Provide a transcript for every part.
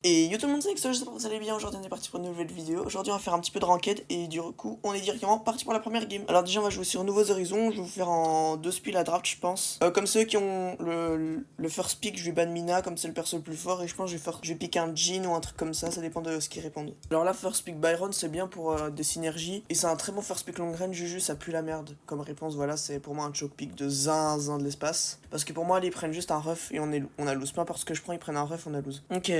Et yo tout le monde, c'est Exo, j'espère que vous allez bien. Aujourd'hui on est parti pour une nouvelle vidéo. Aujourd'hui on va faire un petit peu de ranked et du coup on est directement parti pour la première game. Alors déjà on va jouer sur Nouveaux Horizons, je vais vous faire en 2 spiels à draft je pense. Comme ceux qui ont le first pick, je vais ban Mina comme c'est le perso le plus fort et je pense que je vais pick un Jhin ou un truc comme ça dépend de ce qu'ils répondent. Alors là first pick Byron c'est bien pour des synergies et c'est un très bon first pick long range. Juju ça pue la merde comme réponse, voilà c'est pour moi un choke pick de zinzin de l'espace. Parce que pour moi ils prennent juste un ref et on a lose, peu importe ce que je prends ils prennent un ref, on a lose. Ok.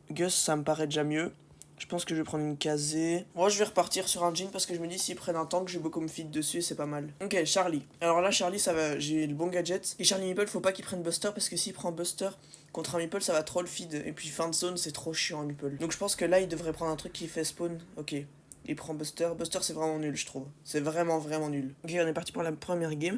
Gus, ça me paraît déjà mieux. Je pense que je vais prendre une Kazé. Moi, je vais repartir sur un Jhin parce que je me dis s'ils prennent un tank, je vais beaucoup me feed dessus et c'est pas mal. Ok, Charlie. Alors là, Charlie, ça va. J'ai le bon gadget. Et Charlie Meeple, faut pas qu'il prenne Buster parce que s'il prend Buster contre un Meeple, ça va trop le feed. Et puis fin de zone, c'est trop chiant un Meeple. Donc je pense que là, il devrait prendre un truc qui fait spawn. Ok. Il prend Buster. Buster, c'est vraiment nul, je trouve. C'est vraiment nul. Ok, on est parti pour la première game.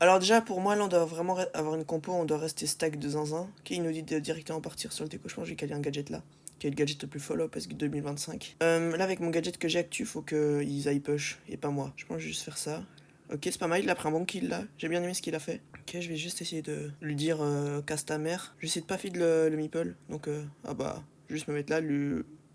Alors déjà pour moi là on doit vraiment avoir une compo, on doit rester stack de zinzin. Ok, il nous dit de directement partir sur le déco, je pense que j'ai calé un gadget là, qui est le gadget le plus follow parce que 2025. Là avec mon gadget que j'ai actu, faut qu'ils aillent push et pas moi. Je pense que je vais juste faire ça. Ok, c'est pas mal, il a pris un bon kill là, j'ai bien aimé ce qu'il a fait. Ok, je vais juste essayer de lui dire casse ta mère. Je vais essayer de pas feed le meeple, donc ah bah, je vais juste me mettre là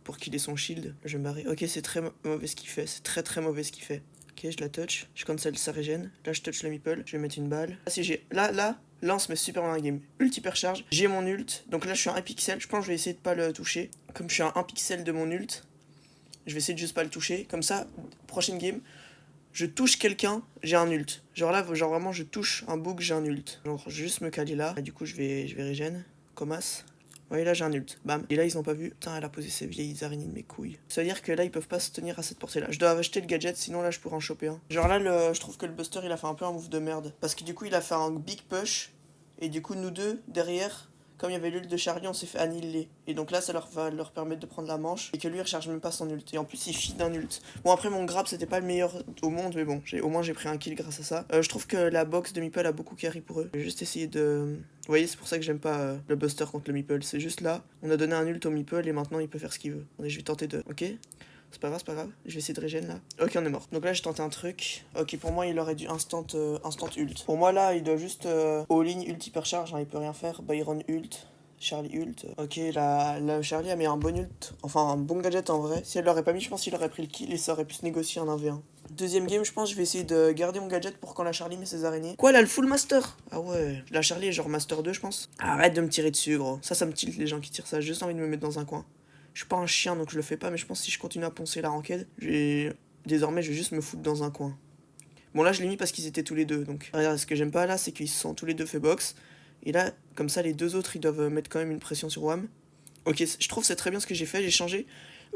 pour qu'il ait son shield. Je vais me barrer. Ok, c'est très mauvais ce qu'il fait, c'est très mauvais ce qu'il fait. Ok, je la touch, je cancel sa régène. Là, je touch le meeple, je vais mettre une balle. Là, si j'ai. Là, on se met super bien dans la game. Ult hyper charge, j'ai mon ult. Donc là, je suis à 1 pixel. Je pense que je vais essayer de pas le toucher. Comme je suis à 1 pixel de mon ult, je vais essayer de juste pas le toucher. Comme ça, prochaine game, je touche quelqu'un, j'ai un ult. Genre là, genre vraiment, je touche un bug, j'ai un ult. Genre, juste me caler là. Du coup, je vais régène. Comas. Ouais, là j'ai un ult. Bam. Et là, ils ont pas vu. Putain, elle a posé ses vieilles araignées de mes couilles. Ça veut dire que là, ils peuvent pas se tenir à cette portée-là. Je dois acheter le gadget, sinon là, je pourrais en choper un. Genre là, je trouve que le Buster, il a fait un peu un move de merde. Parce que du coup, il a fait un big push. Et du coup, nous deux, derrière, comme il y avait l'ult de Charlie, on s'est fait annihiler. Et donc là, ça va leur permettre de prendre la manche. Et que lui, il recharge même pas son ult. Et en plus, il feed d'un ult. Bon, après, mon grab, c'était pas le meilleur au monde. Mais bon, au moins, j'ai pris un kill grâce à ça. Je trouve que la box de Meeple a beaucoup carry pour eux. Je vais juste essayer de. Vous voyez, c'est pour ça que j'aime pas le Buster contre le Meeple. C'est juste là, on a donné un ult au Meeple et maintenant il peut faire ce qu'il veut. Attendez, je vais tenter de. Ok, c'est pas grave. Je vais essayer de régène là. Ok, on est mort. Donc là, j'ai tenté un truc. Ok, pour moi, il aurait dû instant ult. Pour moi, là, il doit juste all-in ult hypercharge. Hein, il peut rien faire. Byron ult. Charlie ult. Ok, là, Charlie a mis un bon ult. Enfin, un bon gadget en vrai. Si elle l'aurait pas mis, je pense qu'il aurait pris le kill et ça aurait pu se négocier un 1v1. Deuxième game, je pense je vais essayer de garder mon gadget pour quand la Charlie met ses araignées. Quoi, là, le full master? Ah ouais, la Charlie est genre master 2, je pense. Arrête de me tirer dessus, gros. Ça me tilte les gens qui tirent ça. J'ai juste envie de me mettre dans un coin. Je suis pas un chien donc je le fais pas, mais je pense que si je continue à poncer la ranked, désormais, je vais juste me foutre dans un coin. Bon, là, je l'ai mis parce qu'ils étaient tous les deux. Donc, regarde, ce que j'aime pas là, c'est qu'ils se sont tous les deux fait box. Et là, comme ça, les deux autres, ils doivent mettre quand même une pression sur Wam. Ok, je trouve c'est très bien ce que j'ai fait. J'ai changé.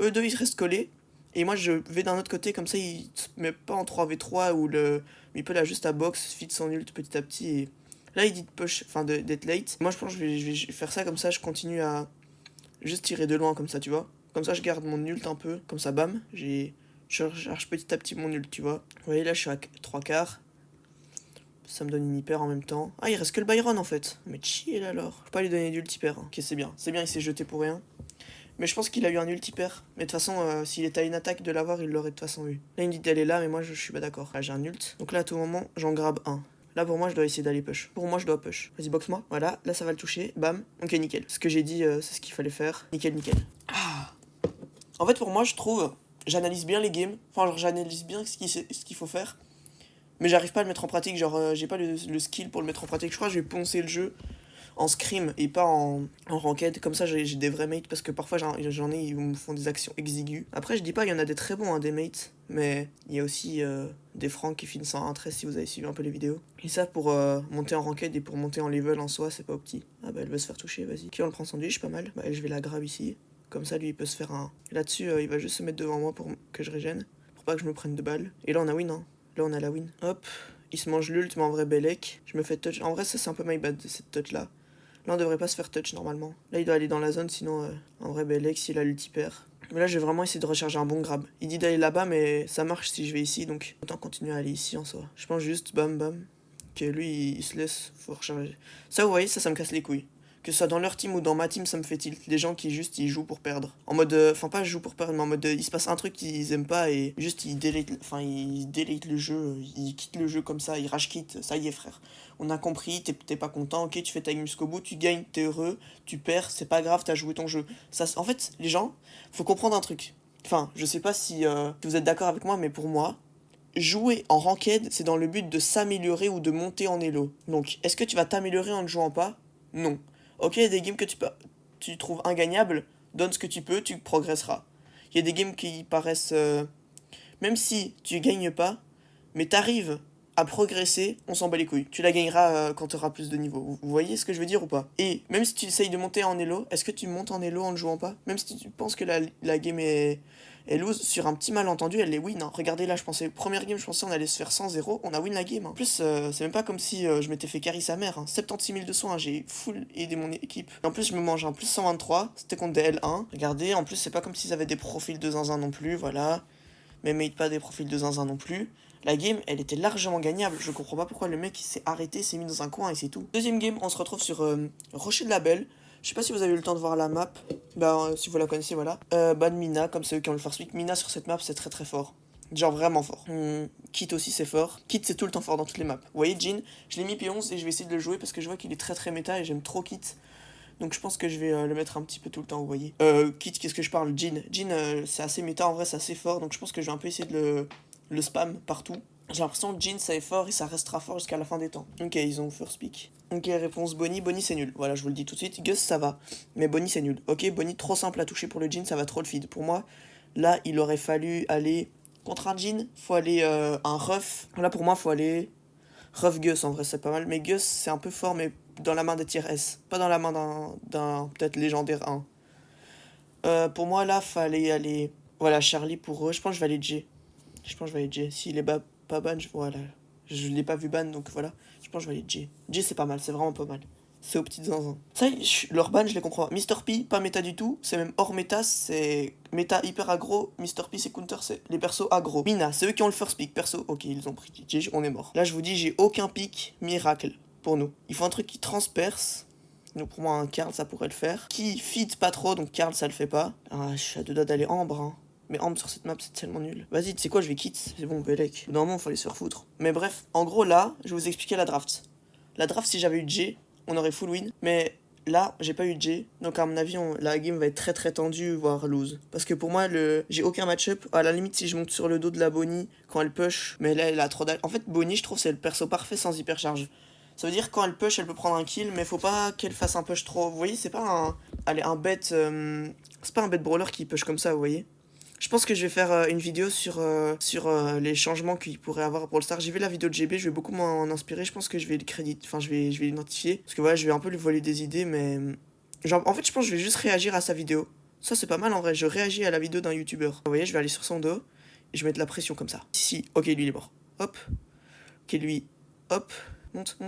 Eux deux, ils restent collés. Et moi, je vais d'un autre côté, comme ça, il se met pas en 3v3 où le Meeple a juste à box, feed son ult petit à petit. Et là, il dit de push, enfin d'être late. Moi, je pense que je vais faire ça comme ça, je continue à juste tirer de loin, comme ça, tu vois. Comme ça, je garde mon ult un peu. Comme ça, bam, je recharge petit à petit mon ult, tu vois. Vous voyez, là, je suis à 3 quarts. Ça me donne une hyper en même temps. Ah, il reste que le Byron en fait. Mais chill alors. Je peux pas lui donner d'ult hyper. Hein. Ok, c'est bien. C'est bien, il s'est jeté pour rien. Mais je pense qu'il a eu un ult hyper. Mais de toute façon, s'il était à une attaque de l'avoir, il l'aurait de toute façon eu. Là, il me dit d'aller là, mais moi, je suis pas d'accord. Là, j'ai un ult. Donc là, à tout moment, j'en grabe un. Là, pour moi, je dois essayer d'aller push. Pour moi, je dois push. Vas-y, boxe-moi. Voilà, là, ça va le toucher. Bam. Ok, nickel. Ce que j'ai dit, c'est ce qu'il fallait faire. Nickel. Ah. En fait, pour moi, je trouve, j'analyse bien les games. Enfin, genre, j'analyse bien ce qu'il faut faire. Mais j'arrive pas à le mettre en pratique. Genre, j'ai pas le skill pour le mettre en pratique. Je crois que je vais poncer le jeu en scrim et pas en ranked. Comme ça, j'ai des vrais mates parce que parfois j'en ai, ils me font des actions exiguës. Après, je dis pas, il y en a des très bons, hein, des mates. Mais il y a aussi des francs qui finissent en 1-13 si vous avez suivi un peu les vidéos. Et ça, pour monter en ranked et pour monter en level en soi, c'est pas opti. Ah bah, elle veut se faire toucher, vas-y. Ok, on le prend sandwich, pas mal. Bah, je vais la grab ici. Comme ça, lui, il peut se faire un. Là-dessus, il va juste se mettre devant moi pour que je régène. Pour pas que je me prenne de balles. Et là, on a win, hein. Là, on a la win. Hop. Il se mange l'ult, mais en vrai, Belek. Je me fais touch. En vrai, ça, c'est un peu my bad, cette touch-là. Là, on devrait pas se faire touch normalement. Là, il doit aller dans la zone, sinon, en vrai, Belek, s'il a l'ult hyper. Mais là, je vais vraiment essayer de recharger un bon grab. Il dit d'aller là-bas, mais ça marche si je vais ici, donc autant continuer à aller ici en soi. Je pense juste bam. Que lui, il se laisse, faut recharger. Ça, vous voyez, ça me casse les couilles. Que ce soit dans leur team ou dans ma team, ça me fait tilt. Les gens qui juste ils jouent pour perdre. En mode, enfin pas jouent pour perdre, mais en mode il se passe un truc qu'ils aiment pas et juste ils délitent le jeu, ils quittent le jeu comme ça, ils rage quittent. Ça y est frère, on a compris, t'es pas content, ok tu fais ta game jusqu'au bout, tu gagnes, t'es heureux, tu perds, c'est pas grave, t'as joué ton jeu. Ça, en fait, les gens, faut comprendre un truc. Enfin, je sais pas si vous êtes d'accord avec moi, mais pour moi, jouer en ranked, c'est dans le but de s'améliorer ou de monter en elo. Donc, est-ce que tu vas t'améliorer en ne jouant pas? Non. Ok, il y a des games que tu trouves ingagnables, donne ce que tu peux, tu progresseras. Il y a des games qui paraissent... même si tu gagnes pas, mais t'arrives à progresser, on s'en bat les couilles. Tu la gagneras quand tu auras plus de niveau. Vous voyez ce que je veux dire ou pas? Et même si tu essayes de monter en elo, est-ce que tu montes en elo en ne jouant pas? Même si tu penses que la game est lose, sur un petit malentendu, elle les win. Hein. Regardez là, première game, je pensais on allait se faire 100-0, on a win la game. Hein. En plus, c'est même pas comme si je m'étais fait carry sa mère. Hein. 76 200, hein, j'ai full aidé mon équipe. Et en plus, je me mange un plus 123, c'était contre des L1. Regardez, en plus, c'est pas comme s'ils avaient des profils de zinzin non plus, voilà. Mais mate pas des profils de zinzin non plus. La game, elle était largement gagnable. Je comprends pas pourquoi le mec il s'est arrêté, s'est mis dans un coin et c'est tout. Deuxième game, on se retrouve sur Rocher de la Belle. Je sais pas si vous avez eu le temps de voir la map. Bah, si vous la connaissez, voilà. Ban Mina, comme ceux qui ont le first pick. Mina sur cette map, c'est très très fort. Genre vraiment fort. Kit aussi, c'est fort. Kit, c'est tout le temps fort dans toutes les maps. Vous voyez, Jhin, je l'ai mis P11 et je vais essayer de le jouer parce que je vois qu'il est très très méta et j'aime trop Kit. Donc je pense que je vais le mettre un petit peu tout le temps, vous voyez. Kit, qu'est-ce que je parle? Jhin, c'est assez méta, en vrai, c'est assez fort. Donc je pense que je vais un peu essayer de le spam partout. J'ai l'impression que Jhin, ça est fort et ça restera fort jusqu'à la fin des temps. Ok, ils ont first pick. Ok, réponse Bonnie. Bonnie, c'est nul. Voilà, je vous le dis tout de suite. Gus, ça va. Mais Bonnie, c'est nul. Ok, Bonnie, trop simple à toucher pour le Jhin, ça va trop le feed. Pour moi, là, il aurait fallu aller contre un Jhin. Faut aller un Ruff. Là, pour moi, faut aller Ruff Gus, en vrai, c'est pas mal. Mais Gus, c'est un peu fort, mais dans la main des tiers S. Pas dans la main d'un peut-être légendaire 1. Pour moi, là, fallait aller... Voilà, Charlie pour eux. Je pense que je vais aller J. S'il est pas ban, voilà. Je l'ai pas vu ban, donc voilà. Je pense que je vais aller J. J, c'est pas mal, c'est vraiment pas mal. C'est aux petites zinzins. Ça, leur ban, je les comprends. Mr. P, pas méta du tout. C'est même hors méta, c'est méta hyper aggro. Mr. P, c'est counter, c'est les persos aggro. Mina, c'est eux qui ont le first pick. Perso, ok, ils ont pris J, on est mort. Là, je vous dis, j'ai aucun pick miracle pour nous. Il faut un truc qui transperce. Donc pour moi, un Karl, ça pourrait le faire. Qui feed pas trop, donc Karl, ça le fait pas. Ah, je suis à deux doigts d'aller Ambre, hein. Mais Ambre sur cette map, c'est tellement nul. Vas-y, tu sais quoi, je vais quitter. C'est bon, Belek. Normalement, il fallait se faire foutre. Mais bref, en gros, là, je vais vous expliquer la draft. La draft, si j'avais eu J, on aurait full win. Mais là, j'ai pas eu J. Donc, à mon avis, la game va être très très tendue, voire lose. Parce que pour moi, j'ai aucun match-up. À la limite, si je monte sur le dos de la Bonnie quand elle push. Mais là, elle a trop d'al. En fait, Bonnie, je trouve, c'est le perso parfait sans hypercharge. Ça veut dire quand elle push, elle peut prendre un kill, mais faut pas qu'elle fasse un push trop. Vous voyez, c'est pas un bête. C'est pas un bête brawler qui push comme ça, vous voyez. Je pense que je vais faire une vidéo sur les changements qu'il pourrait avoir pour le Star. J'ai vu la vidéo de GB, je vais beaucoup m'en inspirer. Je pense que je vais le crédit, enfin je vais l'identifier. Parce que voilà, je vais un peu lui voler des idées, mais... Genre, en fait, je pense que je vais juste réagir à sa vidéo. Ça, c'est pas mal en vrai, je réagis à la vidéo d'un youtubeur. Vous voyez, je vais aller sur son dos, et je vais mettre la pression comme ça. Si, ok, lui il est mort. Hop. Ok, lui, hop. Monte.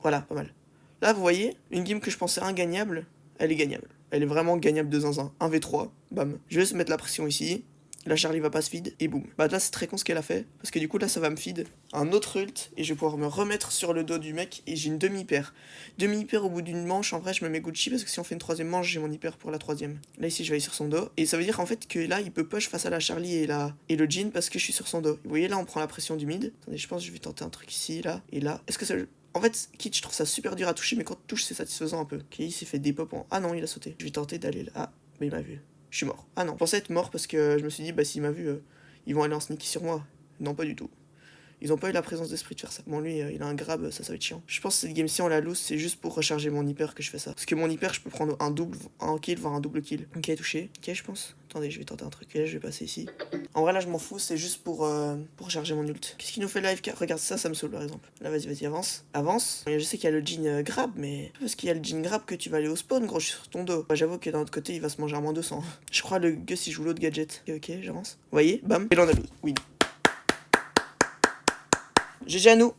Voilà, pas mal. Là, vous voyez, une game que je pensais ingagnable, elle est gagnable. Elle est vraiment gagnable de zinzin. 1v3, bam. Je vais se mettre la pression ici. Là, Charlie va pas se feed, et boum. Bah là, c'est très con ce qu'elle a fait, parce que du coup, là, ça va me feed un autre ult, et je vais pouvoir me remettre sur le dos du mec, et j'ai une demi-hyper. Demi-hyper au bout d'une manche, en vrai, je me mets Gucci, parce que si on fait une troisième manche, j'ai mon hyper pour la troisième. Là, ici, je vais aller sur son dos, et ça veut dire en fait que là, il peut push face à la Charlie et le Jhin, parce que je suis sur son dos. Vous voyez, là, on prend la pression du mid. Attendez, je pense que je vais tenter un truc ici, là, et là. Est-ce que ça... En fait, Kit, je trouve ça super dur à toucher, mais quand tu touches, c'est satisfaisant un peu. Ok, il s'est fait des pop en... Ah non, il a sauté. Je vais tenter d'aller là. Ah, mais il m'a vu. Je suis mort. Ah non, je pensais être mort parce que je me suis dit, bah s'il m'a vu, ils vont aller en sneaky sur moi. Non, pas du tout. Ils ont pas eu la présence d'esprit de faire ça. Bon, lui, il a un grab, ça va être chiant. Je pense que cette game-ci, on la lose, c'est juste pour recharger mon hyper que je fais ça. Parce que mon hyper, je peux prendre un kill, voire un double kill. Ok, touché. Ok, je pense. Attendez, je vais tenter un truc. Ok, je vais passer ici. En vrai, là, je m'en fous, c'est juste pour recharger mon ult. Qu'est-ce qu'il nous fait live? Regarde ça, ça me saoule, par exemple. Là, vas-y, avance. Avance. Je sais qu'il y a le Jhin grab, mais parce qu'il y a le Jhin grab que tu vas aller au spawn, gros, je suis sur ton dos. Bah, j'avoue que d'un autre côté, il va se manger à moins 200. Je crois le Gus, il joue l'autre gadget. Ok, j'avance. Vous voyez? Bam. Et là, on a lose. Win. GG à nous.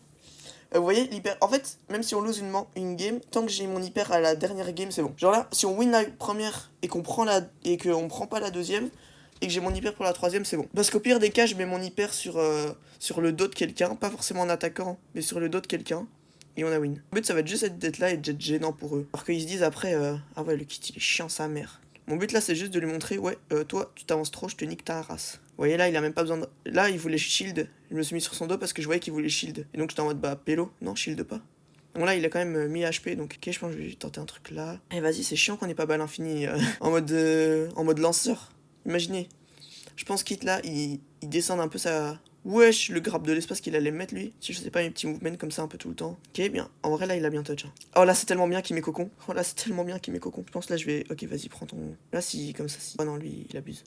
Vous voyez, l'hyper... En fait, même si on lose une game, tant que j'ai mon hyper à la dernière game, c'est bon. Genre là, si on win la première et qu'on prend prend pas la deuxième, et que j'ai mon hyper pour la troisième, c'est bon. Parce qu'au pire des cas, je mets mon hyper sur le dos de quelqu'un, pas forcément en attaquant, mais sur le dos de quelqu'un. et on a win. Le but, ça va être juste d'être là et d'être gênant pour eux. Alors qu'ils se disent après, ah ouais, le kit, il est chiant sa mère. Mon but là, c'est juste de lui montrer, ouais, toi, tu t'avances trop, je te nique ta race. Vous voyez là, il a même pas besoin de... Là, il voulait shield. Je me suis mis sur son dos parce que je voyais qu'il voulait shield. Et donc, j'étais en mode, bah, pélo, non, shield pas. Bon, là, il a quand même 1000 HP, donc ok, je pense que je vais tenter un truc là. Eh, vas-y, c'est chiant qu'on ait pas balle infinie en mode lanceur. Imaginez. Je pense qu'il là, il descend un peu sa... Wesh, le grab de l'espace qu'il allait mettre lui. Si je sais pas, mes petits movements comme ça un peu tout le temps. Ok, bien. En vrai, là, il a bien touch. Hein. Oh, là, c'est tellement bien qu'il met cocon. Oh, là, c'est tellement bien qu'il met cocon. Je pense là, je vais... Ok, vas-y, prends ton... Là, si, comme ça, si... Oh non, lui, il abuse.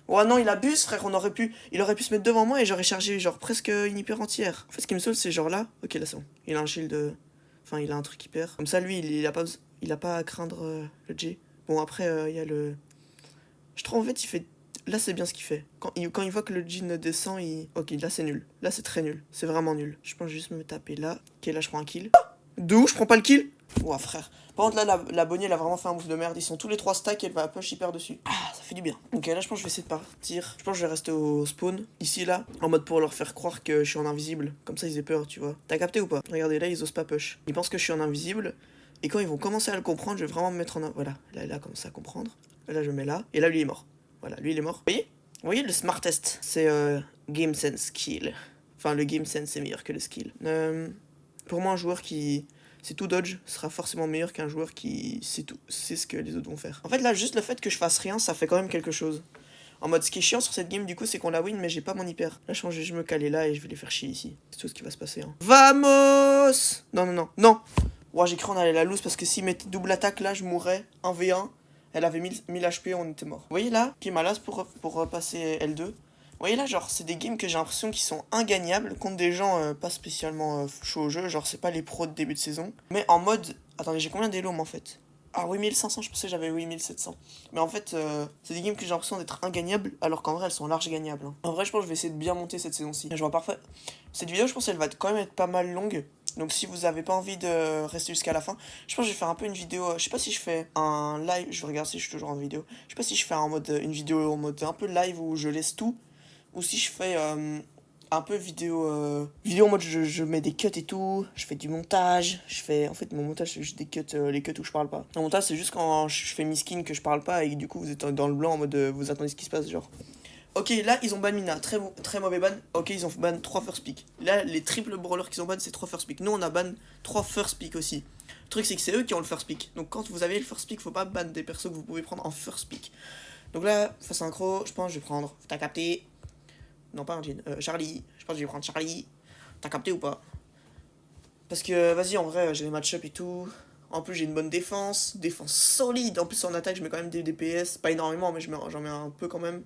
Oh non, il abuse, frère. Il aurait pu se mettre devant moi et j'aurais chargé, genre, presque une hyper entière. En fait, ce qui me saoule, c'est genre là. Ok, là, c'est bon. Il a un shield... Enfin, il a un truc hyper. Comme ça, lui, il a pas à craindre le J. Bon, après, il y a le... Je trouve, en fait, il fait... Là, c'est bien ce qu'il fait. Quand il voit que le jean descend, il... Ok, là, c'est nul. Là, c'est très nul. C'est vraiment nul. Je pense juste me taper là. Ok, là, je prends un kill. De où je prends pas le kill? Ouah, frère. Par contre, là, la Bonnie, elle a vraiment fait un move de merde. Ils sont tous les 3 stacks et elle va push hyper dessus. Ah, ça fait du bien. Ok, là, je pense que je vais essayer de partir. Je pense que je vais rester au spawn. Ici, là. En mode pour leur faire croire que je suis en invisible. Comme ça, ils aient peur, tu vois. T'as capté ou pas? Regardez, là, ils osent pas push. Ils pensent que je suis en invisible. Et quand ils vont commencer à le comprendre, je vais vraiment me mettre en... Voilà. Là, il a commencé à comprendre. Là, je mets là. Et là, lui, il est mort. Voilà, lui, il est mort. Vous voyez le smartest, c'est game sense skill. Enfin, le game sense est meilleur que le skill. Pour moi, un joueur qui sait tout dodge sera forcément meilleur qu'un joueur qui sait ce que les autres vont faire. En fait, là, juste le fait que je fasse rien, ça fait quand même quelque chose. En mode, ce qui est chiant sur cette game, du coup, c'est qu'on la win, mais j'ai pas mon hyper. Là, je me caler là et je vais les faire chier ici. C'est tout ce qui va se passer. Hein. Vamos! Non, non, non, non! Ouais, j'ai cru qu'on allait la lose parce que s'il mettait double attaque, là, je mourrais. 1v1. Elle avait 1000 HP, on était mort. Vous voyez là, qui est malaise pour passer L2. Vous voyez là, genre, c'est des games que j'ai l'impression qu'ils sont ingagnables contre des gens pas spécialement chauds au jeu. Genre, c'est pas les pros de début de saison. Mais en mode. Attendez, j'ai combien d'élomes en fait? Ah, 8500, je pensais que j'avais 8700. Mais en fait, c'est des games que j'ai l'impression d'être ingagnables, alors qu'en vrai, elles sont larges gagnables. Hein. En vrai, je pense que je vais essayer de bien monter cette saison-ci. Je vois parfait. Cette vidéo, je pense qu'elle va quand même être pas mal longue. Donc si vous avez pas envie de rester jusqu'à la fin, je pense que je vais faire un peu une vidéo, je sais pas si je fais un live, je vais regarder si je suis toujours en vidéo, je sais pas si je fais une vidéo en mode un peu live où je laisse tout, ou si je fais un peu vidéo en mode je mets des cuts et tout, je fais du montage, en fait mon montage c'est juste des cuts, les cuts où je parle pas. Le montage c'est juste quand je fais mes skins que je parle pas et du coup vous êtes dans le blanc en mode vous attendez ce qui se passe genre. Ok, là, ils ont ban Mina. Très mauvais ban. Ok, ils ont ban 3 first pick. Là, les triples brawlers qu'ils ont ban, c'est 3 first pick. Nous, on a ban 3 first pick aussi. Le truc, c'est que c'est eux qui ont le first pick. Donc, quand vous avez le first pick, faut pas ban des persos que vous pouvez prendre en first pick. Donc là, face à un croc, je pense que je vais prendre. T'as capté? Non, pas un jean. Charlie. Je pense que je vais prendre Charlie. T'as capté ou pas? Parce que, vas-y, en vrai, j'ai les match-up et tout. En plus, j'ai une bonne défense. Défense solide. En plus, en attaque, je mets quand même des DPS. Pas énormément, mais j'en mets un peu quand même.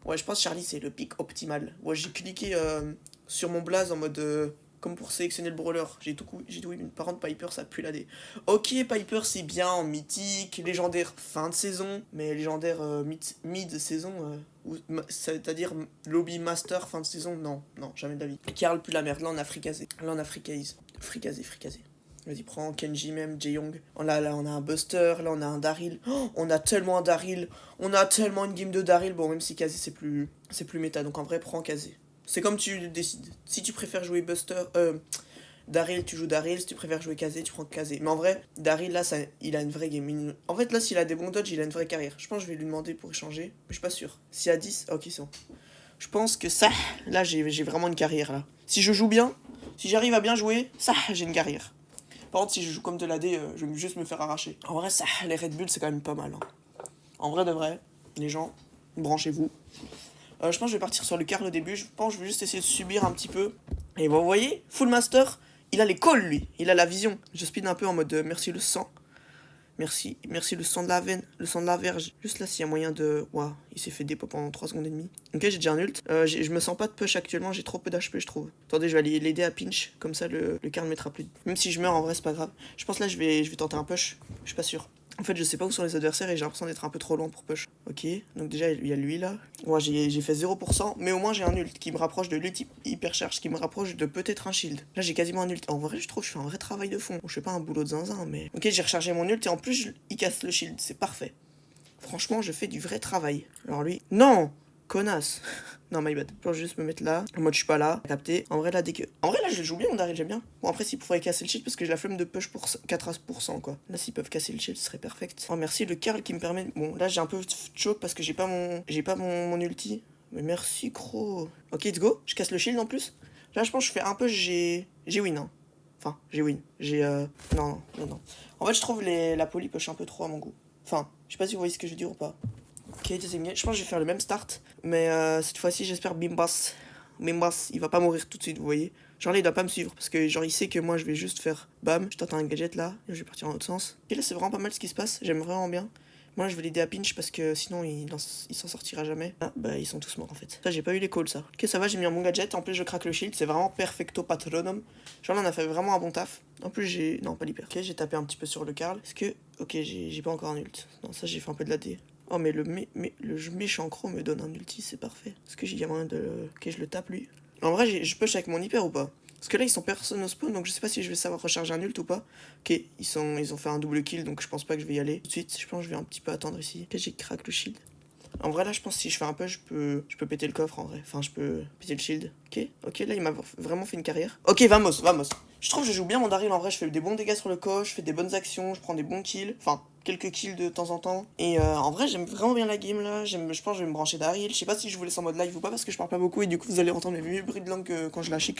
Ouais, je pense que Charlie, c'est le pic optimal. Ouais, j'ai cliqué sur mon blaze en mode... comme pour sélectionner le brawler. J'ai tout oui, par contre, Piper, ça pue la dé. Ok, Piper, c'est bien en mythique, légendaire fin de saison. Mais légendaire mid-saison, c'est-à-dire lobby master fin de saison, non, jamais de la vie. Karl pue la merde, là on a fricasé. Là on a fricasé. Vas-y, prends Kenji même, Jae-Young. Là, on a un Buster, là, on a un Daryl. Oh, on a tellement un Daryl. On a tellement une game de Daryl. Bon, même si Kazé, c'est plus méta. Donc, en vrai, prends Kazé. C'est comme tu décides. Si tu préfères jouer Buster... Daryl, tu joues Daryl. Si tu préfères jouer Kazé, tu prends Kazé. Mais en vrai, Daryl, là, il a une vraie game. En fait, là, s'il a des bons dodges, il a une vraie carrière. Je pense que je vais lui demander pour échanger. Mais je suis pas sûr. S'il y a 10... Ok, c'est bon. Je pense que ça... Là, j'ai vraiment une carrière, là. Si je joue bien, si j'arrive à bien jouer, ça, j'ai une carrière. Par contre, si je joue comme de l'AD, je vais juste me faire arracher. En vrai, ça, les Red Bull, c'est quand même pas mal. Hein. En vrai de vrai, les gens, branchez-vous. Je pense que je vais partir sur le Karl au début. Je pense que je vais juste essayer de subir un petit peu. Et vous voyez, Full Master, il a les calls, lui. Il a la vision. Je speed un peu en mode merci le sang. Merci le sang de la veine, le sang de la verge. Juste là, s'il y a moyen de... Waouh, il s'est fait dépop pendant 3 secondes et demie. Ok, j'ai déjà un ult. Je me sens pas de push actuellement, j'ai trop peu d'HP, je trouve. Attendez, je vais aller l'aider à pinch, comme ça le Karl ne mettra plus. Même si je meurs, en vrai, c'est pas grave. Je pense là, je vais tenter un push. Je suis pas sûr. En fait, je sais pas où sont les adversaires et j'ai l'impression d'être un peu trop loin pour push. Ok, donc déjà, il y a lui là. Ouais, j'ai fait 0%, mais au moins j'ai un ult qui me rapproche de l'ult hypercharge, qui me rapproche de peut-être un shield. Là, j'ai quasiment un ult. En vrai, je trouve que je fais un vrai travail de fond. Bon, je fais pas un boulot de zinzin, mais... Ok, j'ai rechargé mon ult et en plus, il casse le shield. C'est parfait. Franchement, je fais du vrai travail. Alors lui... Non! connasse. Non, my bad. Je peux juste me mettre là. En mode, je suis pas là. Capté. En vrai, là, dès que. En vrai, là, je joue bien mon Daryl, j'aime bien. Bon, après, s'ils pouvaient casser le shield, parce que j'ai la flemme de push pour 4%, quoi. Là, s'ils peuvent casser le shield, ce serait perfect. Oh, merci, le Karl qui me permet. Bon, là, j'ai un peu choke parce que j'ai pas mon ulti. Mais merci, Cro. Ok, let's go. Je casse le shield en plus. Là, je pense que je fais un peu. J'ai win, hein. Enfin, j'ai win. Non. En fait, je trouve la poly push un peu trop à mon goût. Enfin, je sais pas si vous voyez ce que je veux dire ou pas. Ok, deuxième game. Je pense que je vais faire le même start. Mais cette fois-ci, j'espère Bimbas, il va pas mourir tout de suite, vous voyez. Genre là, il doit pas me suivre. Parce que genre, il sait que moi, je vais juste faire bam. Je tente un gadget là. Et je vais partir en autre sens. Et là, c'est vraiment pas mal ce qui se passe. J'aime vraiment bien. Moi, je vais l'aider à pinch parce que sinon, il s'en sortira jamais. Ah, bah, ils sont tous morts en fait. Ça, j'ai pas eu les calls, ça. Ok, ça va, j'ai mis un bon gadget. En plus, je craque le shield. C'est vraiment perfecto patronum. Genre là, on a fait vraiment un bon taf. En plus, non, pas l'hyper. Ok, j'ai tapé un petit peu sur le Karl. Est-ce que. Ok, j'ai pas encore un ult. Non, ça, j'ai fait un peu de la D. Oh, mais le méchant Cro me donne un ulti, c'est parfait. Est-ce que j'ai moyen de. Ok, je le tape lui. En vrai, je push avec mon hyper ou pas? Parce que là, ils sont personne au spawn, donc je sais pas si je vais savoir recharger un ult ou pas. Ok, ils ont fait un double kill, donc je pense pas que je vais y aller tout de suite. Je pense que je vais un petit peu attendre ici. Ok, j'ai crack le shield. En vrai, là, je pense que si je fais un push, je peux péter le coffre en vrai. Enfin, je peux péter le shield. Ok, là, il m'a vraiment fait une carrière. Ok, vamos. Je trouve que je joue bien mon Daryl en vrai. Je fais des bons dégâts sur le coach, je fais des bonnes actions, je prends des bons kills. Enfin, quelques kills de temps en temps. Et en vrai, j'aime vraiment bien la game là. Je pense que je vais me brancher Daryl. Je sais pas si je vous laisse en mode live ou pas parce que je parle pas beaucoup et du coup, vous allez entendre mes vieux bruits de langue quand je lâche.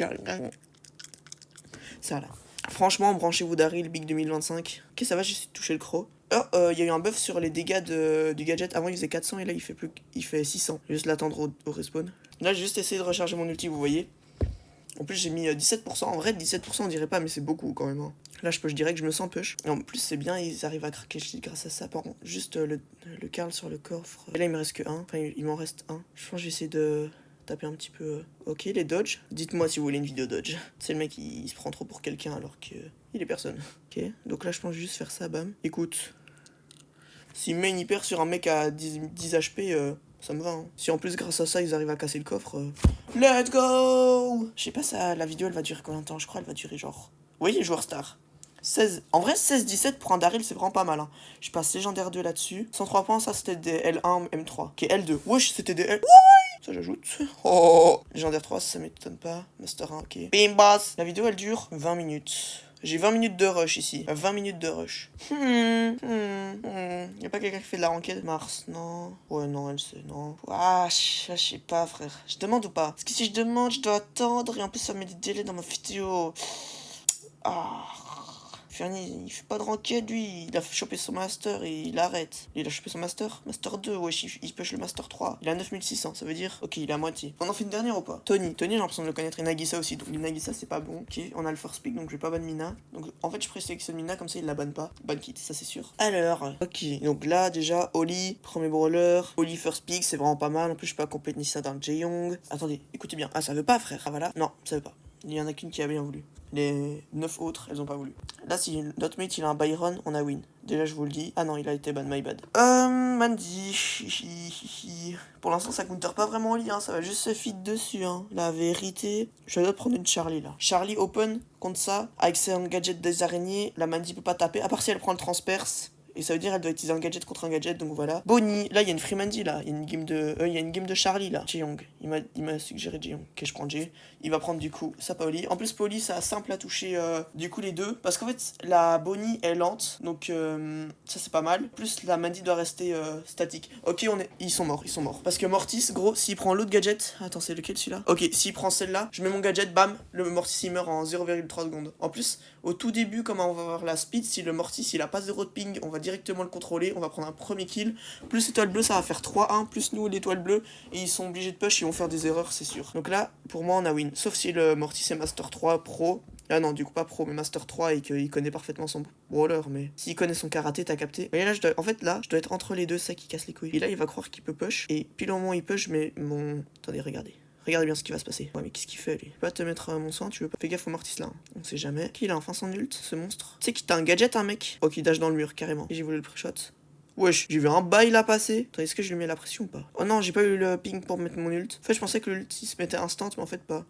Ça là. Franchement, branchez-vous Daryl, Big 2025. Ok, ça va, j'ai touché le croc. Oh, il y a eu un buff sur les dégâts du gadget. Avant, il faisait 400 et là, il fait 600. Je vais juste l'attendre au respawn. Là, j'ai juste essayé de recharger mon ulti, vous voyez. En plus, j'ai mis 17%. En vrai, 17%, on dirait pas, mais c'est beaucoup quand même. Hein. Là, je dirais que je me sens push. Et en plus, c'est bien, ils arrivent à craquer le shield grâce à ça. Par contre, juste le Karl sur le coffre. Et là, il me reste que 1. Enfin, il m'en reste 1. Je pense que je vais essayer de taper un petit peu. Ok, les dodge. Dites-moi si vous voulez une vidéo dodge. C'est le mec, il se prend trop pour quelqu'un alors que il est personne. Ok, donc là, je pense juste faire ça, bam. Écoute, s'il met une hyper sur un mec à 10 HP, ça me va. Hein. Si en plus, grâce à ça, ils arrivent à casser le coffre. Let's go! Je sais pas, ça, la vidéo, elle va durer combien de temps? Je crois elle va durer genre. Vous voyez, joueur star. 16. En vrai, 16-17 pour un Daryl, c'est vraiment pas mal. Hein. Je passe légendaire 2 là-dessus. 103 points, ça c'était des L1, M3. Ok, L2. Wesh, c'était des L. Ça j'ajoute. Oh, légendaire 3, ça m'étonne pas. Master 1, ok. Bim boss. La vidéo elle dure 20 minutes. J'ai 20 minutes de rush ici. 20 minutes de rush. Y'a pas quelqu'un qui fait de la ranked? Mars, non. Ouais, non, elle sait, non. Ah, je sais pas, frère. Je demande ou pas? Parce que si je demande, je dois attendre. Et en plus, ça met des délais dans ma vidéo. Ah. Fernie, il fait pas de ranked lui, il a chopé son master et il arrête. Il a chopé son master? Master 2, wesh, il push le master 3. Il a 9600, ça veut dire? Ok, il est à moitié. On en fait une dernière ou pas? Tony, j'ai l'impression de le connaître. Et Nagisa aussi, donc Nagisa c'est pas bon. Ok, on a le first pick, donc je vais pas ban Mina. Donc en fait, je présélectionne Mina, comme ça il la banne pas. Ban kit, ça c'est sûr. Alors, ok, donc là déjà, Oli, premier brawler. Oli first pick, c'est vraiment pas mal. En plus, je peux accompagner ça dans Jaeyong. Attendez, écoutez bien. Ah, ça veut pas, frère. Ah voilà, non, ça veut pas. Il y en a qu'une qui a bien voulu. Les 9 autres, elles ont pas voulu. Là, si notre mate il a un Byron, on a win. Déjà, je vous le dis. Ah non, il a été ban, my bad. Mandy. Pour l'instant, ça counter pas vraiment au lit, hein. Ça va juste se feed dessus, hein. La vérité. Je dois prendre une Charlie, là. Charlie open contre ça. Avec son gadget des araignées, la Mandy peut pas taper. À part si elle prend le transperce. Et ça veut dire elle doit utiliser un gadget contre un gadget, donc voilà. Bonnie, là il y a une Free Mandy là, il y a une game de Charlie là. Jaeyong, il m'a suggéré Jaeyong. Ok, je prends Jay. Il va prendre du coup ça Paoli. En plus Paoli ça simple à toucher du coup les deux. Parce qu'en fait la Bonnie est lente, donc ça c'est pas mal. Plus la Mandy doit rester statique. Ok, ils sont morts. Parce que Mortis, gros, s'il prend l'autre gadget. Attends, c'est lequel celui-là? Ok, s'il prend celle-là, je mets mon gadget, bam, le Mortis il meurt en 0,3 secondes. En plus, au tout début, comme on va avoir la speed, si le Mortis il a pas 0 de ping, on va directement le contrôler, on va prendre un premier kill. Plus l'étoile bleue, ça va faire 3-1, plus nous l'étoile bleue, et ils sont obligés de push, ils vont faire des erreurs, c'est sûr. Donc là, pour moi, on a win. Sauf si le Mortis est Master 3 Pro. Ah non, du coup pas Pro, mais Master 3 et qu'il connaît parfaitement son brawler, mais s'il connaît son karaté, t'as capté. Mais là, en fait, là, je dois être entre les deux, ça qui casse les couilles. Et là, il va croire qu'il peut push, et puis au moment où il push, mais mon... Attendez, regardez. Regardez bien ce qui va se passer. Ouais, mais qu'est-ce qu'il fait, lui? Tu peux pas te mettre mon soin, tu veux pas? Fais gaffe au Mortis là. Hein. On sait jamais. Qui il a enfin son ult, ce monstre? Tu sais qu'il t'a un gadget, un mec? Oh, qui dash dans le mur, carrément. Et j'ai voulu le pré-shot. Wesh, j'ai vu un bail là passer. Attends, est-ce que je lui mets la pression ou pas? Oh non, j'ai pas eu le ping pour mettre mon ult. En fait, je pensais que l'ult il se mettait instant, mais en fait pas.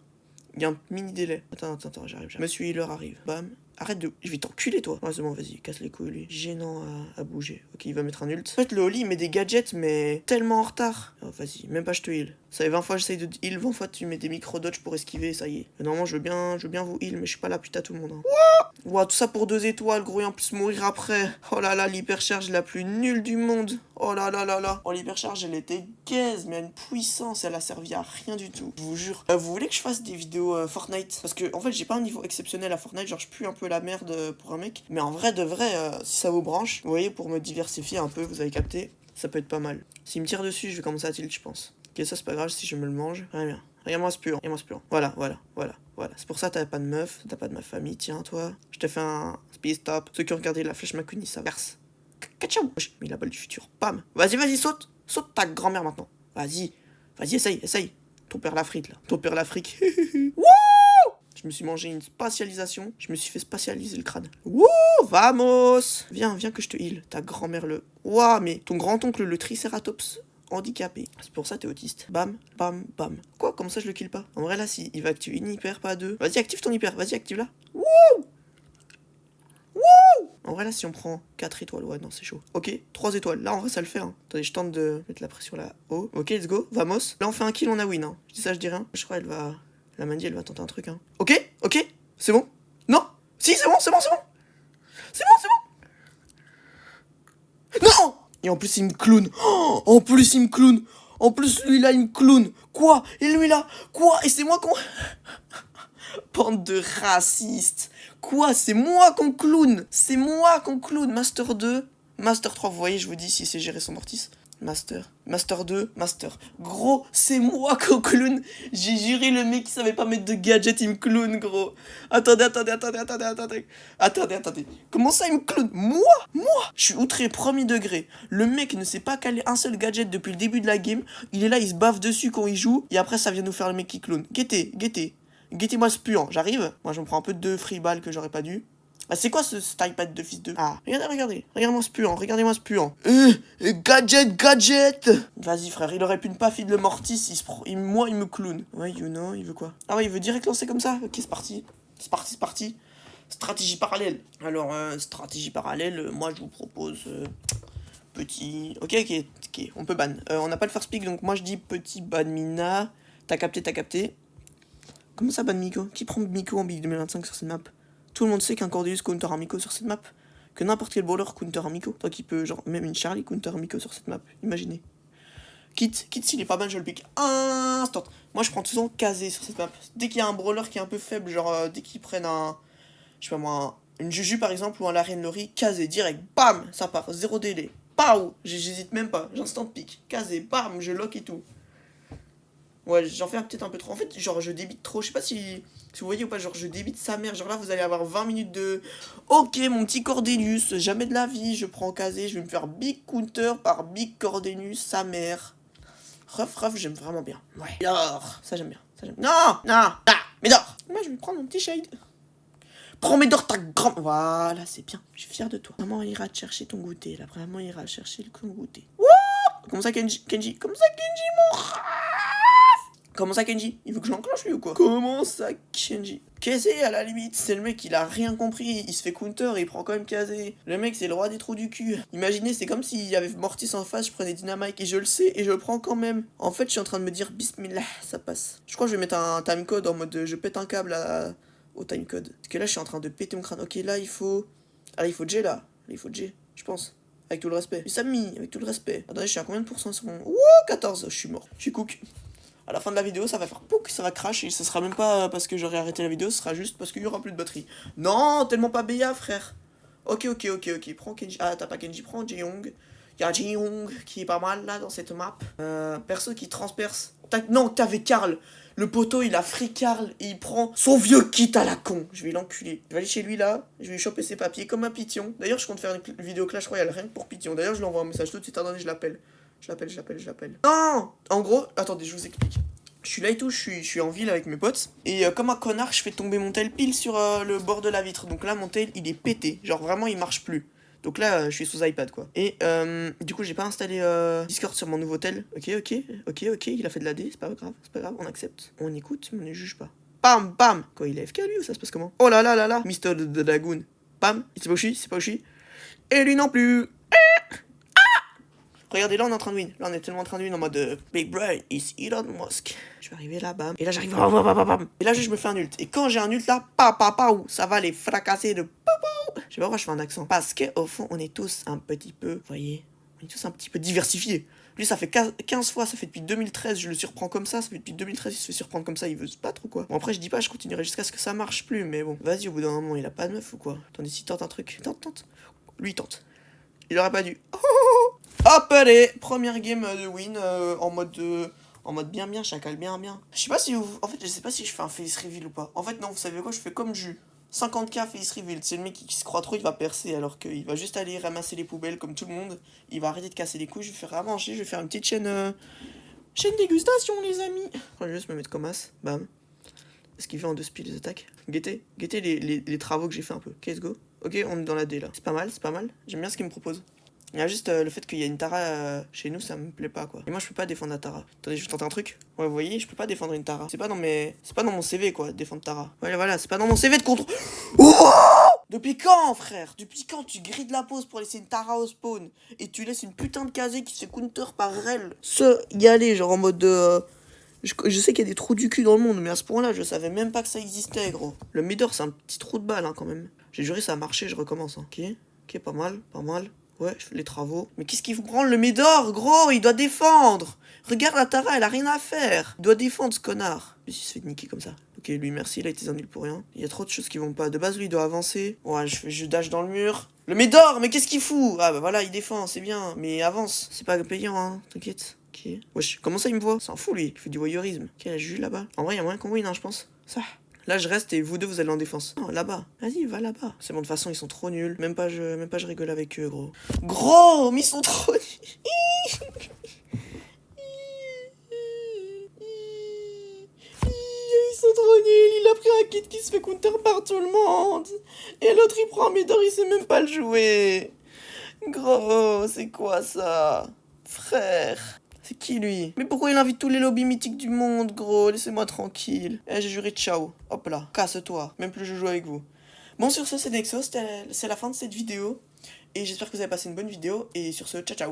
Il y a un mini délai. Attends, j'arrive. Monsieur Healer arrive. Bam. Arrête de... Je vais t'enculer, toi. Ouais, c'est bon, vas-y, casse les couilles, lui. Gênant à bouger. Ok, il va mettre un ult. En fait, le Oli, il met des gadgets, mais tellement en retard. Oh, vas-y, même pas je te heal. Ça fait 20 fois j'essaye de heal, 20 fois tu mets des micro-dodge pour esquiver, ça y est. Mais normalement, je veux bien vous heal, mais je suis pas là, putain, tout le monde. Hein. Ouah, tout ça pour 2 étoiles, gros, et en plus mourir après. Oh là là, l'hypercharge la plus nulle du monde. Oh là là là là. Oh, l'hypercharge, elle était gaze, mais à une puissance, elle a servi à rien du tout. Je vous jure. Vous voulez que je fasse des vidéos Fortnite? Parce que, en fait, j'ai pas un niveau exceptionnel à Fortnite, genre, je pue un peu la merde pour un mec. Mais en vrai, de vrai, si ça vous branche, vous voyez, pour me diversifier un peu, vous avez capté, ça peut être pas mal. S'il me tire dessus, je vais commencer à tilt, je pense. Ok, ça, c'est pas grave si je me le mange. Très bien. Regarde-moi ce puant, regarde-moi ce puant. Voilà. C'est pour ça que t'as pas de meuf, t'as pas de ma famille, tiens, toi. Je te fais un speed stop. Ceux qui ont regardé la flèche Makuni, ça verse. Kachou. Mais la balle du futur, bam. Vas-y, saute. Saute ta grand-mère maintenant. Vas-y, essaye. Ton père l'Afrique, là. Ton père l'Afrique. Wouh! Je me suis mangé une spatialisation. Je me suis fait spatialiser le crâne. Wouh! Vamos! Viens que je te heal. Ta grand-mère le... Ouah, mais ton grand-oncle le Triceratops handicapé. C'est pour ça t'es autiste. Bam. Quoi? Comment ça je le kill pas? En vrai là si il va activer une hyper, pas deux. Vas-y active ton hyper, vas-y active là. Wouh! En vrai là si on prend 4 étoiles, ouais non c'est chaud. Ok, 3 étoiles, là en vrai ça le fait hein. Attendez je tente de mettre la pression là haut. Ok let's go, vamos. Là on fait un kill, on a win hein. Je dis ça je dis rien. Je crois elle va... La Mandy elle va tenter un truc hein. Ok, c'est bon. Non. Si c'est bon. Non. Et en plus il me clown. Oh, en plus lui là il me clown. Quoi? Et lui là? Quoi? Et c'est moi qu'on... Bande de racistes. Quoi? C'est moi qu'on clown. Master 2, Master 3, vous voyez, je vous dis si c'est gérer son mortis. Master 2, Master. Gros, c'est moi qu'on clown. J'ai juré le mec qui savait pas mettre de gadget, il me clown, gros. Attendez. Comment ça, il me clown? Moi? Je suis outré, premier degré. Le mec ne sait pas caler un seul gadget depuis le début de la game. Il est là, il se baffe dessus quand il joue. Et après, ça vient nous faire le mec qui clown. Guettez-moi ce puant, j'arrive. Moi, je me prends un peu de free ball que j'aurais pas dû. Ah, c'est quoi ce iPad de fils de... Ah, regardez. Regardez-moi ce puant. Gadget. Vas-y, frère, il aurait pu ne pas feed le mortis, moi, il me clown. Ouais, you know, il veut quoi? Ah ouais, il veut direct lancer comme ça? Ok, c'est parti. Stratégie parallèle. Alors, stratégie parallèle, moi, je vous propose... petit... Ok, on peut ban. On n'a pas le first pick, donc moi, je dis petit ban Mina. T'as capté. Comment ça ban Miko? Qui prend Miko en Big 2025 sur cette map? Tout le monde sait qu'un Cordelius counter un Miko sur cette map. Que n'importe quel brawler counter un Miko. Toi qui peut, genre, même une Charlie counter un Miko sur cette map. Imaginez. Kit s'il est pas ban, je le pick instant. Moi je prends toujours Kazé sur cette map. Dès qu'il y a un brawler qui est un peu faible, genre dès qu'ils prennent un... Je sais pas moi, une Juju par exemple ou un Larian Lori, Kazé, direct, bam, ça part, zéro délai. Pau, j'hésite même pas, j'instant pick. Kazé, bam, je lock et tout. Ouais, j'en fais peut-être un peu trop. En fait, genre, je débite trop. Je sais pas si vous voyez ou pas. Genre, je débite sa mère. Genre là, vous allez avoir 20 minutes de... Ok, mon petit Cordelius, jamais de la vie. Je prends Kazé. Je vais me faire big counter par big Cordelius, sa mère. Ruff, j'aime vraiment bien. Ouais. Dors. Ça, j'aime bien. Non. Mais dors. Moi, je vais prendre mon petit shade. Prends mais dors ta grande... Voilà, c'est bien. Je suis fier de toi. Maman ira te chercher ton goûter. Là, maman ira chercher ton goûter. Wouh. Comment ça, Kenji, mon... Comment ça, Kenji? Il veut que je l'enclenche lui ou quoi? Comment ça, Kenji? Kazé, à la limite, c'est le mec, il a rien compris. Il se fait counter et il prend quand même Kazé. Le mec, c'est le roi des trous du cul. Imaginez, c'est comme s'il y avait Mortis en face, je prenais Dynamite et je le sais et je le prends quand même. En fait, je suis en train de me dire, bismillah, ça passe. Je crois que je vais mettre un timecode en mode je pète un câble au timecode. Parce que là, je suis en train de péter mon crâne. Ok, là, il faut. Ah, il faut J là. Il faut J, je pense. Avec tout le respect. Mais Samy, avec tout le respect. Attendez, je suis à combien de pourcents sur mon. Wouh, 14. Je suis mort. Je suis cook. À la fin de la vidéo, ça va faire pouc, ça va crash, et ce sera même pas parce que j'aurai arrêté la vidéo, ce sera juste parce qu'il y aura plus de batterie. Non, tellement pas BA, frère. Ok, prends Kenji. Ah, t'as pas Kenji, prends Ji-Young. Y'a Ji-Young qui est pas mal là dans cette map. Perso qui transperce. Non, t'avais Karl. Le poteau, il a free Karl et il prend son vieux kit à la con. Je vais l'enculer. Je vais aller chez lui là, je vais lui choper ses papiers comme un Pition. D'ailleurs, je compte faire une vidéo Clash Royale rien que pour Pition. D'ailleurs, je lui envoie un message tout de suite. Attendez, je l'appelle. Je l'appelle. Non! En gros, attendez, je vous explique. Je suis là et tout, je suis en ville avec mes potes. Et comme un connard, je fais tomber mon tel pile sur le bord de la vitre. Donc là, mon tel, il est pété. Genre vraiment, il marche plus. Donc là, je suis sous iPad, quoi. Et du coup, j'ai pas installé Discord sur mon nouveau tel. Ok, il a fait de la D, c'est pas grave, on accepte. On écoute, mais on ne juge pas. Bam, bam. Quoi, il est FK lui ou ça se passe comment? Oh là là là là. Mister de Dagoon. Bam. Il sait pas où je suis, c'est pas où je suis. Et lui non plus. Regardez, là on est en train de win. Là on est tellement en train de win en mode Big Brain is Elon Musk. Je vais arriver là, bam. Et là j'arrive. Bam, bam, bam, bam. Et là je me fais un ult. Et quand j'ai un ult là, pa, ça va les fracasser de popo. Je sais pas pourquoi je fais un accent. Parce qu'au fond, on est tous un petit peu, vous voyez, on est tous un petit peu diversifiés. Lui, ça fait 15 fois, ça fait depuis 2013, je le surprends comme ça fait depuis 2013, il se fait surprendre comme ça, il veut se battre ou quoi? Bon, après, je dis pas, je continuerai jusqu'à ce que ça marche plus, mais bon. Vas-y, au bout d'un moment, il a pas de meuf ou quoi? Attendez, s'il tente un truc. Tente. Lui, il tente. Il aurait pas dû. Oh, hop, allez, première game de win en mode bien, chacal, bien. Je sais pas si vous... En fait, je sais pas si je fais un face reveal ou pas. En fait, non, vous savez quoi, je fais comme Jus. 50k face reveal, c'est le mec qui se croit trop, il va percer alors qu'il va juste aller ramasser les poubelles comme tout le monde. Il va arrêter de casser les couilles, je vais faire à manger, je vais faire une petite chaîne dégustation les amis. Je vais juste me mettre comme as, bam. Est-ce qu'il fait en 2 speed les attaques? Guettez les travaux que j'ai fait un peu. Ok, let's go. Ok, on est dans la D là. C'est pas mal. J'aime bien ce qu'il me propose. Il y a juste le fait qu'il y a une Tara chez nous, ça me plaît pas quoi. Et moi je peux pas défendre la Tara. Attendez, je vais tenter un truc. Ouais, vous voyez, je peux pas défendre une Tara. C'est pas dans mon CV quoi, défendre Tara. Voilà, c'est pas dans mon CV de contre. Oh, depuis quand, frère? Depuis quand tu grides la pause pour laisser une Tara au spawn et tu laisses une putain de casée qui se fait counter par Rel? Y aller, genre en mode je sais qu'il y a des trous du cul dans le monde, mais à ce point-là, je savais même pas que ça existait, gros. Le Midor, c'est un petit trou de balle, hein, quand même. J'ai juré, ça a marché, je recommence. Hein. Ok, pas mal. Ouais, je fais les travaux. Mais qu'est-ce qu'il vous prend le Médor, gros? Il doit défendre. Regarde la Tara, elle a rien à faire. Il doit défendre, ce connard. Lui, il se fait niquer comme ça. Ok, lui, merci, il a été un nul pour rien. Il y a trop de choses qui vont pas. De base, lui, il doit avancer. Ouais, je dash dans le mur. Le Médor, mais qu'est-ce qu'il fout? Ah, bah voilà, il défend, c'est bien. Mais avance. C'est pas payant, hein, t'inquiète. Ok. Wesh, comment ça, il me voit? S'en fout, lui. Il fait du voyeurisme. Ok, la juge là-bas. En vrai, il y a moyen qu'on win, hein, je pense. Ça. Là, je reste et vous deux, vous allez en défense. Non, là-bas. Vas-y, va là-bas. C'est bon, de toute façon, ils sont trop nuls. Même pas je rigole avec eux, gros. Gros, mais ils sont trop nuls. Ils sont trop nuls. Il a pris un kit qui se fait counter par tout le monde. Et l'autre, il prend un Médor, il sait même pas le jouer. Gros, c'est quoi ça? Frère. C'est qui lui? Mais pourquoi il invite tous les lobbies mythiques du monde, gros? Laissez-moi tranquille. Eh, j'ai juré ciao. Hop là, casse-toi. Même plus je joue avec vous. Bon, sur ce, c'est Nexo. C'est la fin de cette vidéo. Et j'espère que vous avez passé une bonne vidéo. Et sur ce, ciao ciao.